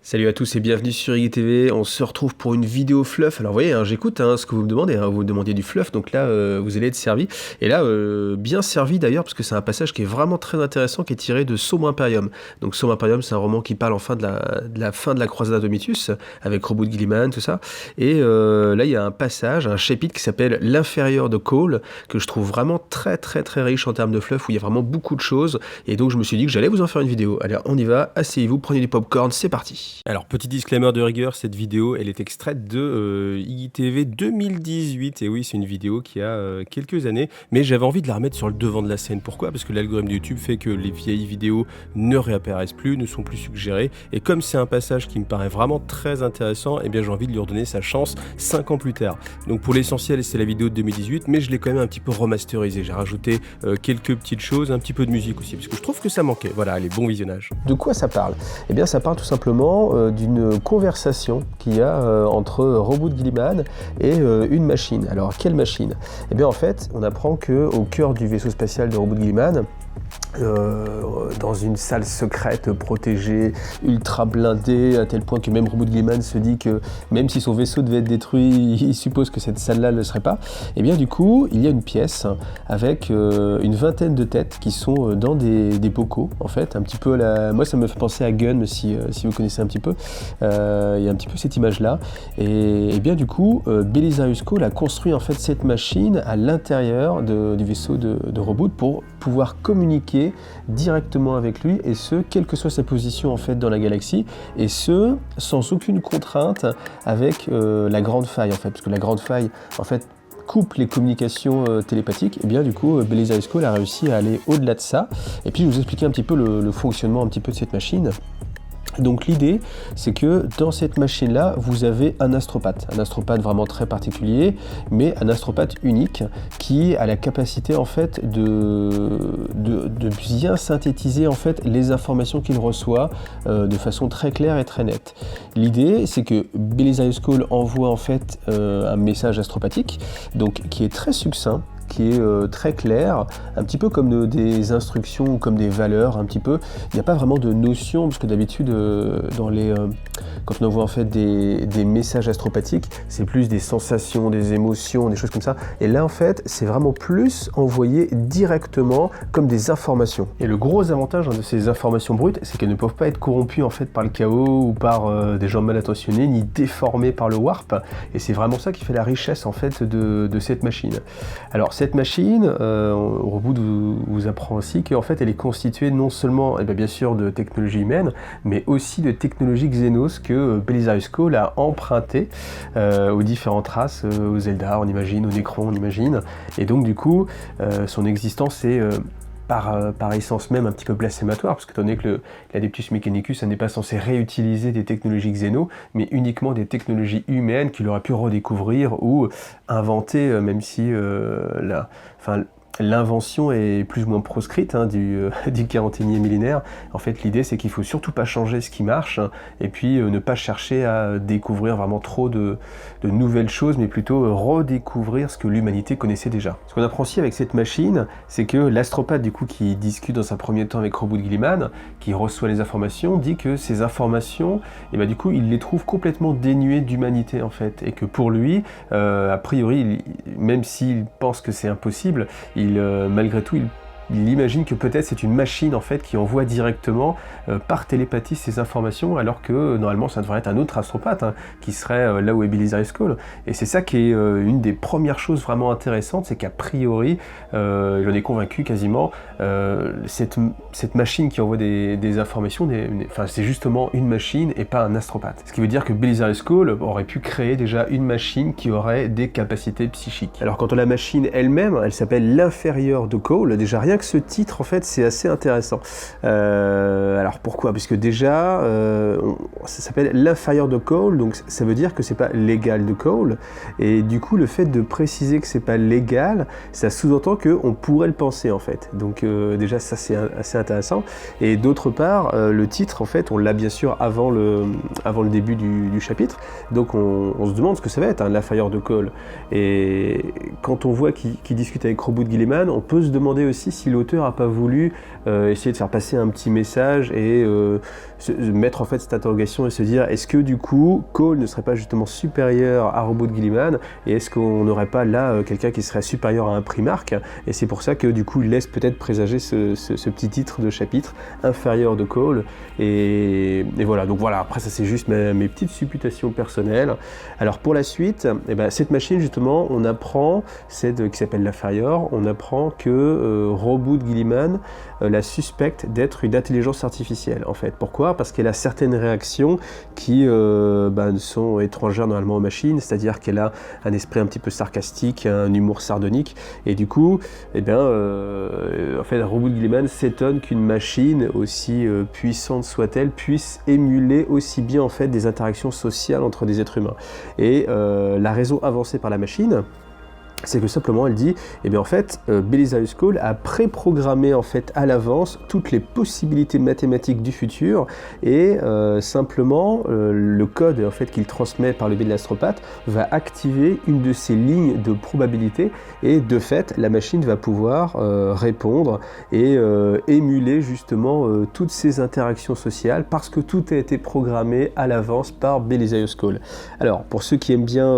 Salut à tous et bienvenue sur IGTV, on se retrouve pour une vidéo fluff. Alors vous voyez, j'écoute ce que vous me demandez, vous me demandiez du fluff, donc là vous allez être servi. Et là, bien servi d'ailleurs, parce que c'est un passage qui est vraiment très intéressant, qui est tiré de Sombre Imperium. Donc Sombre Imperium, c'est un roman qui parle enfin de la fin de la croisade Indomitus, avec Robert Guilliman, tout ça. Et là, il y a un passage, un chapitre qui s'appelle L'Inférieur de Cole, que je trouve vraiment très très très riche en termes de fluff, où il y a vraiment beaucoup de choses. Et donc je me suis dit que j'allais vous en faire une vidéo. Allez, on y va, asseyez-vous, prenez du popcorn, c'est parti. Alors, petit disclaimer de rigueur, cette vidéo, elle est extraite de IGTV 2018. Et oui, c'est une vidéo qui a quelques années, mais j'avais envie de la remettre sur le devant de la scène. Pourquoi ? Parce que l'algorithme de YouTube fait que les vieilles vidéos ne réapparaissent plus, ne sont plus suggérées. Et comme c'est un passage qui me paraît vraiment très intéressant, eh bien j'ai envie de lui redonner sa chance 5 ans plus tard. Donc pour l'essentiel, c'est la vidéo de 2018, mais je l'ai quand même un petit peu remasterisée. J'ai rajouté quelques petites choses, un petit peu de musique aussi, parce que je trouve que ça manquait. Voilà, allez, bon visionnage. De quoi ça parle ? Eh bien ça parle tout simplement d'une conversation qu'il y a entre Robert Guilliman et une machine. Alors, quelle machine ? Eh bien, en fait, on apprend qu'au cœur du vaisseau spatial de Robert Guilliman, dans une salle secrète, protégée, ultra blindée, à tel point que même Robert Guilliman se dit que même si son vaisseau devait être détruit, il suppose que cette salle-là ne le serait pas. Et bien du coup, il y a une pièce avec une vingtaine de têtes qui sont dans des bocaux, en fait, un petit peu moi ça me fait penser à Gun, si vous connaissez un petit peu. Il y a un petit peu cette image-là. Et bien du coup, Belisarius Cawl a construit en fait cette machine à l'intérieur du vaisseau de Robert pour pouvoir communiquer directement avec lui, et ce, quelle que soit sa position en fait dans la galaxie, et ce, sans aucune contrainte avec la grande faille en fait, parce que la grande faille en fait coupe les communications télépathiques. Et bien du coup, Belisarius Cawl a réussi à aller au-delà de ça. Et puis je vais vous expliquer un petit peu le fonctionnement un petit peu de cette machine. Donc l'idée, c'est que dans cette machine-là, vous avez un astropathe vraiment très particulier, mais un astropathe unique qui a la capacité en fait de bien synthétiser en fait les informations qu'il reçoit de façon très claire et très nette. L'idée, c'est que Belisarius Cawl envoie en fait un message astropathique, donc qui est très succinct, qui est très clair, un petit peu comme des instructions ou comme des valeurs, un petit peu. Il n'y a pas vraiment de notion, parce que d'habitude, quand on envoie en fait des messages astropathiques, c'est plus des sensations, des émotions, des choses comme ça. Et là, en fait, c'est vraiment plus envoyé directement comme des informations. Et le gros avantage de ces informations brutes, c'est qu'elles ne peuvent pas être corrompues en fait par le chaos ou par des gens mal intentionnés, ni déformées par le warp. Et c'est vraiment ça qui fait la richesse en fait de cette machine. Alors, cette machine, au bout vous apprend aussi qu'en fait elle est constituée non seulement bien sûr de technologie humaine, mais aussi de technologie Xenos que Belisarius Cawl a emprunté aux différentes races, aux Eldar on imagine, aux Necrons on imagine, et donc du coup son existence est par essence même un petit peu blasphématoire, parce que étant donné que l'Adeptus Mechanicus ça n'est pas censé réutiliser des technologies Xeno, mais uniquement des technologies humaines qu'il aurait pu redécouvrir ou inventer, même si l'invention est plus ou moins proscrite du 41e millénaire. En fait, l'idée, c'est qu'il ne faut surtout pas changer ce qui marche, et puis ne pas chercher à découvrir vraiment trop de nouvelles choses, mais plutôt redécouvrir ce que l'humanité connaissait déjà. Ce qu'on apprend aussi avec cette machine, c'est que l'astropathe, du coup, qui discute dans un premier temps avec Robert Guilliman, qui reçoit les informations, dit que ces informations, du coup, il les trouve complètement dénuées d'humanité, en fait, et que pour lui, a priori, même s'il pense que c'est impossible, malgré tout, il imagine que peut-être c'est une machine en fait qui envoie directement par télépathie ces informations, alors que normalement ça devrait être un autre astropathe qui serait là où est Belisarius Cawl. Et c'est ça qui est une des premières choses vraiment intéressantes, c'est qu'a priori, j'en ai convaincu quasiment, cette machine qui envoie des informations, c'est justement une machine et pas un astropathe. Ce qui veut dire que Belisarius Cawl aurait pu créer déjà une machine qui aurait des capacités psychiques. Alors quant à la machine elle-même, elle s'appelle l'Inférieur de Cawl. Déjà rien que ce titre, en fait, c'est assez intéressant. Alors pourquoi ? Parce que déjà, ça s'appelle l'Inférieur de Cawl, donc ça veut dire que c'est pas l'égal de Cawl, et du coup, le fait de préciser que c'est pas l'égal, ça sous-entend qu'on pourrait le penser, en fait. Donc déjà, ça c'est assez intéressant. Et d'autre part, le titre, en fait, on l'a bien sûr avant le début du chapitre, donc on se demande ce que ça va être, l'Inférieur de Cawl. Et quand on voit qu'il discute avec Robert Guilliman, on peut se demander aussi si l'auteur n'a pas voulu essayer de faire passer un petit message et mettre en fait cette interrogation et se dire est-ce que du coup Cole ne serait pas justement supérieur à Robot de Gilliman et est-ce qu'on n'aurait pas là quelqu'un qui serait supérieur à un Primarque, et c'est pour ça que du coup il laisse peut-être présager ce petit titre de chapitre inférieur de Cole et voilà, donc voilà, après ça c'est juste mes petites supputations personnelles. Alors pour la suite, cette machine justement on apprend, celle qui s'appelle l'inférieur, on apprend que Robot de Gilliman la suspecte d'être une intelligence artificielle en fait. Pourquoi ? Parce qu'elle a certaines réactions qui sont étrangères normalement aux machines, c'est-à-dire qu'elle a un esprit un petit peu sarcastique, un humour sardonique, et du coup, en fait, Robot de Gilliman s'étonne qu'une machine, aussi puissante soit-elle, puisse émuler aussi bien en fait des interactions sociales entre des êtres humains. Et la raison avancée par la machine, c'est que simplement elle dit, en fait, Belisarius Cawl a préprogrammé en fait à l'avance toutes les possibilités mathématiques du futur et simplement le code en fait qu'il transmet par le biais de l'astropathe va activer une de ces lignes de probabilité et de fait la machine va pouvoir répondre et émuler justement toutes ces interactions sociales parce que tout a été programmé à l'avance par Belisarius Cawl. Alors pour ceux qui aiment bien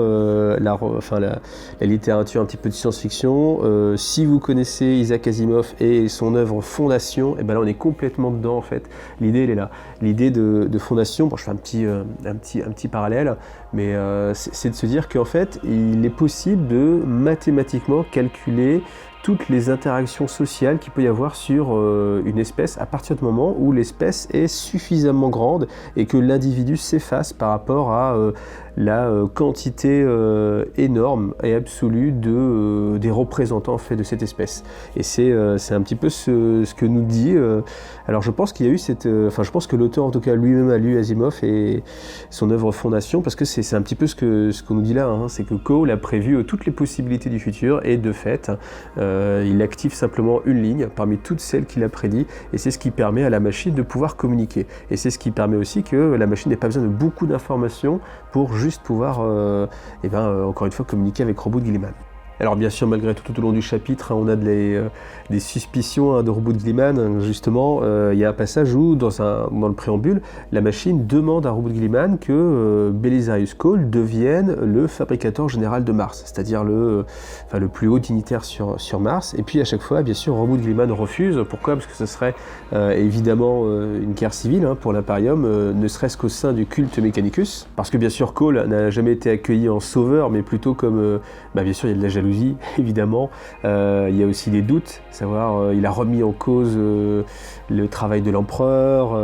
la littérature un petit peu de science-fiction, si vous connaissez Isaac Asimov et son œuvre Fondation, là on est complètement dedans en fait. L'idée elle est là, l'idée de Fondation. Bon, je fais un petit parallèle, mais c'est de se dire qu'en fait il est possible de mathématiquement calculer toutes les interactions sociales qu'il peut y avoir sur une espèce à partir du moment où l'espèce est suffisamment grande et que l'individu s'efface par rapport à la quantité énorme et absolue des représentants en fait, de cette espèce. Et c'est un petit peu ce que nous dit. Alors je pense qu'il y a eu je pense que l'auteur en tout cas lui-même a lu Asimov et son œuvre Fondation, parce que c'est un petit peu ce qu'on nous dit là, hein, c'est que Cawl a prévu toutes les possibilités du futur et de fait il active simplement une ligne parmi toutes celles qu'il a prédit et c'est ce qui permet à la machine de pouvoir communiquer. Et c'est ce qui permet aussi que la machine n'ait pas besoin de beaucoup d'informations pour juste pouvoir, encore une fois, communiquer avec Robot de Gilliman. Alors bien sûr, malgré tout au long du chapitre, on a des suspicions de Robot de Gilliman. Justement, il y a un passage où, dans le préambule, la machine demande à Robot de Gilliman que Belisarius Cawl devienne le fabricateur général de Mars, c'est-à-dire le plus haut dignitaire sur Mars. Et puis à chaque fois, bien sûr, Robot de Gilliman refuse. Pourquoi ? Parce que ce serait évidemment une guerre civile pour l'Imperium, ne serait-ce qu'au sein du culte Mechanicus. Parce que bien sûr, Cawl n'a jamais été accueilli en sauveur, mais plutôt comme, bien sûr, il y a de la jalousie, évidemment. Il y a aussi des doutes, savoir, il a remis en cause le travail de l'empereur,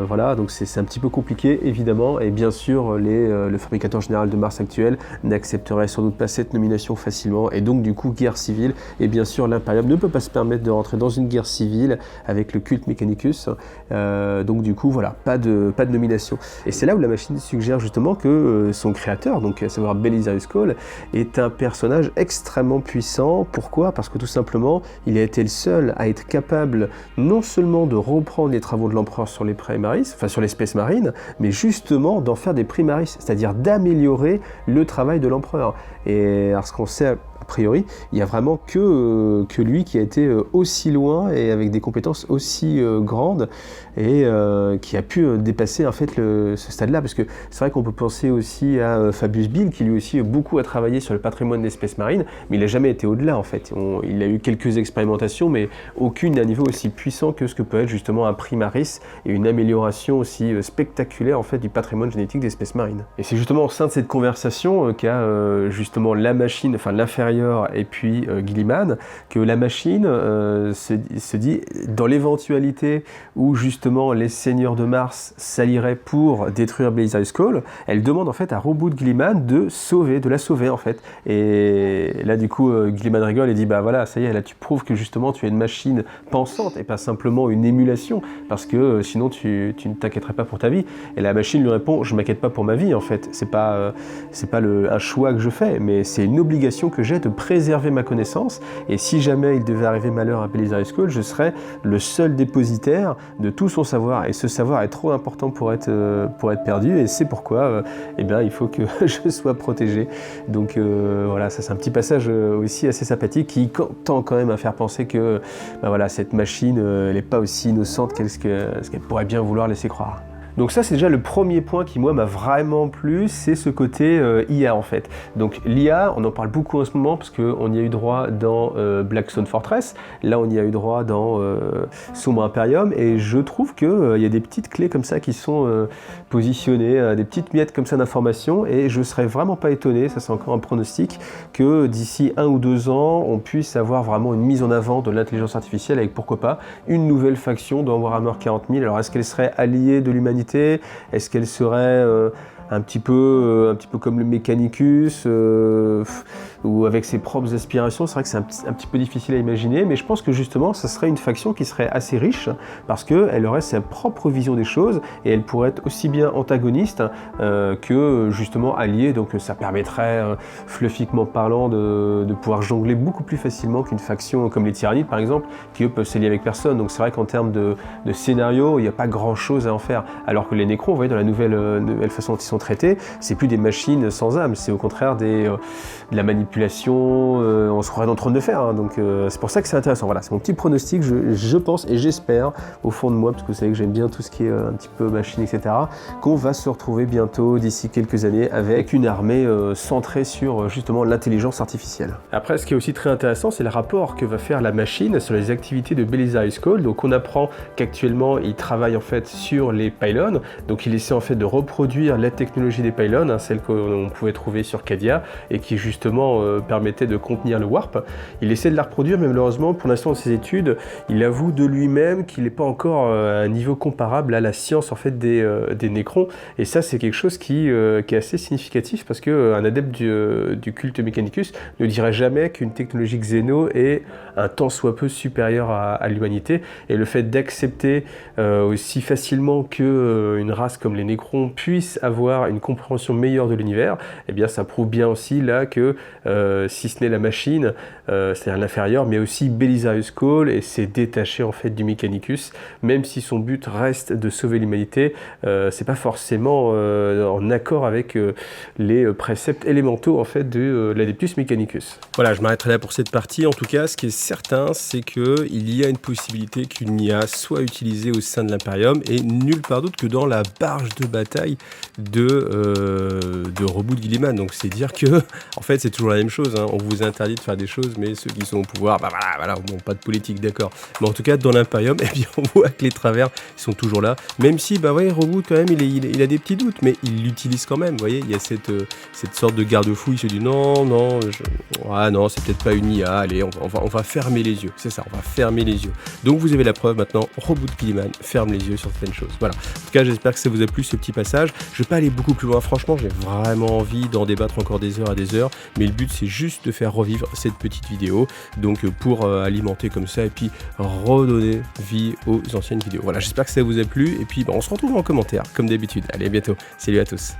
voilà, donc c'est un petit peu compliqué, évidemment, et bien sûr, le fabricateur général de Mars actuel n'accepterait sans doute pas cette nomination facilement, et donc du coup, guerre civile, et bien sûr, l'Imperium ne peut pas se permettre de rentrer dans une guerre civile avec le culte Mechanicus, donc du coup, voilà, pas de nomination. Et c'est là où la machine suggère justement que son créateur, donc à savoir Belisarius Cawl, est un personnage extrêmement puissant. Pourquoi ? Parce que tout simplement, il a été le seul à être capable non seulement de reprendre les travaux de l'empereur sur les primaris, enfin sur l'espèce marine, mais justement d'en faire des primaris, c'est-à-dire d'améliorer le travail de l'empereur. Et alors ce qu'on sait a priori, il n'y a vraiment que lui qui a été aussi loin et avec des compétences aussi grandes et qui a pu dépasser en fait ce stade-là, parce que c'est vrai qu'on peut penser aussi à Fabius Bill qui lui aussi beaucoup a travaillé sur le patrimoine de l'espèce marine, mais il n'a jamais été au-delà en fait. Il a eu quelques expérimentations, mais aucune à un niveau aussi puissant que ce que peut être justement un primaris et une amélioration aussi spectaculaire en fait du patrimoine génétique des espèces marines. Et c'est justement au sein de cette conversation qu'a justement la machine, enfin l'inférieur et puis Gilliman, que la machine se dit, dans l'éventualité où justement les seigneurs de Mars s'allieraient pour détruire Belisarius Cawl, elle demande en fait à Robot de Gilliman de la sauver en fait. Et là du coup Gilliman rigole et dit bah voilà, ça y est, là tu prouves que justement tu es une machine pensante et pas simplement une émulation, parce que sinon tu ne t'inquiéterais pas pour ta vie. Et la machine lui répond, je m'inquiète pas pour ma vie en fait, c'est pas un choix que je fais, mais c'est une obligation que j'ai projet de préserver ma connaissance, et si jamais il devait arriver malheur à Belisarius Cole, je serais le seul dépositaire de tout son savoir, et ce savoir est trop important pour être perdu, et c'est pourquoi eh bien, il faut que je sois protégé. Donc voilà, ça c'est un petit passage aussi assez sympathique qui tend quand même à faire penser que ben voilà, cette machine elle n'est pas aussi innocente ce qu'elle pourrait bien vouloir laisser croire. Donc ça c'est déjà le premier point qui moi m'a vraiment plu, c'est ce côté IA en fait. Donc l'IA, on en parle beaucoup en ce moment parce qu'on y a eu droit dans Blackstone Fortress, là on y a eu droit dans Sombre Imperium, et je trouve qu'il y a des petites clés comme ça qui sont positionnées, des petites miettes comme ça d'informations, et je serais vraiment pas étonné, ça c'est encore un pronostic, que d'ici 1 ou 2 ans on puisse avoir vraiment une mise en avant de l'intelligence artificielle avec pourquoi pas une nouvelle faction dans Warhammer 40 000. Alors est-ce qu'elle serait alliée de l'humanité? Est-ce qu'elle serait un petit peu comme le Mechanicus ou avec ses propres aspirations? C'est vrai que c'est un petit peu difficile à imaginer, mais je pense que justement ça serait une faction qui serait assez riche parce qu'elle aurait sa propre vision des choses et elle pourrait être aussi bien antagoniste que justement alliée, donc ça permettrait fluffiquement parlant de pouvoir jongler beaucoup plus facilement qu'une faction comme les Tyrannides par exemple, qui eux peuvent s'allier avec personne. Donc c'est vrai qu'en termes de scénario, il n'y a pas grand chose à en faire, alors que les Nécrons, vous voyez, dans la nouvelle façon dont ils sont traités, c'est plus des machines sans âme, c'est au contraire de la manipulation, on se croirait dans le trône de fer, hein, donc c'est pour ça que c'est intéressant. Voilà, c'est mon petit pronostic, je pense et j'espère au fond de moi, parce que vous savez que j'aime bien tout ce qui est un petit peu machine, etc., qu'on va se retrouver bientôt, d'ici quelques années, avec une armée centrée sur justement l'intelligence artificielle. Après, ce qui est aussi très intéressant, c'est le rapport que va faire la machine sur les activités de Belisarius Cole. Donc on apprend qu'actuellement, il travaille en fait sur les pylônes, donc il essaie en fait de reproduire la technologie des pylônes, hein, celle qu'on pouvait trouver sur Cadia, et qui justement permettait de contenir le warp. Il essaie de la reproduire, mais malheureusement, pour l'instant de ses études, il avoue de lui-même qu'il n'est pas encore à un niveau comparable à la science en fait des Nécrons, et ça c'est quelque chose qui est assez significatif, parce qu'un adepte du culte Mechanicus ne dirait jamais qu'une technologie Xeno est un tant soit peu supérieure à l'humanité, et le fait d'accepter aussi facilement qu'une race comme les Nécrons puisse avoir une compréhension meilleure de l'univers, eh bien ça prouve bien aussi là que si ce n'est la machine, c'est-à-dire l'inférieur, mais aussi Belisarius Cole et s'est détaché en fait du Mechanicus, même si son but reste de sauver l'humanité, c'est pas forcément en accord avec les préceptes élémentaux en fait de l'Adeptus Mechanicus. Voilà, je m'arrêterai là pour cette partie. En tout cas, ce qui est certain, c'est qu'il y a une possibilité qu'une IA soit utilisée au sein de l'Imperium, et nulle part d'autre que dans la barge de bataille de Roboute Guilliman. Donc c'est dire que en fait c'est toujours la même chose, hein. On vous interdit de faire des choses, mais ceux qui sont au pouvoir, bah voilà, bon, pas de politique, d'accord, mais en tout cas dans l'Imperium, eh bien on voit que les travers ils sont toujours là, même si bah ouais, Roboute quand même il a des petits doutes, mais il l'utilise quand même. Vous voyez, il y a cette sorte de garde-fou, il se dit non, c'est peut-être pas une IA, allez on va fermer les yeux, c'est ça, on va fermer les yeux. Donc vous avez la preuve maintenant, Roboute Guilliman ferme les yeux sur certaines choses. Voilà, en tout cas j'espère que ça vous a plu ce petit passage. Je vais pas aller beaucoup plus loin, franchement j'ai vraiment envie d'en débattre encore des heures à des heures, mais le but c'est juste de faire revivre cette petite vidéo, donc pour alimenter comme ça et puis redonner vie aux anciennes vidéos. Voilà, j'espère que ça vous a plu, et puis on se retrouve en commentaire comme d'habitude. Allez, à bientôt, salut à tous.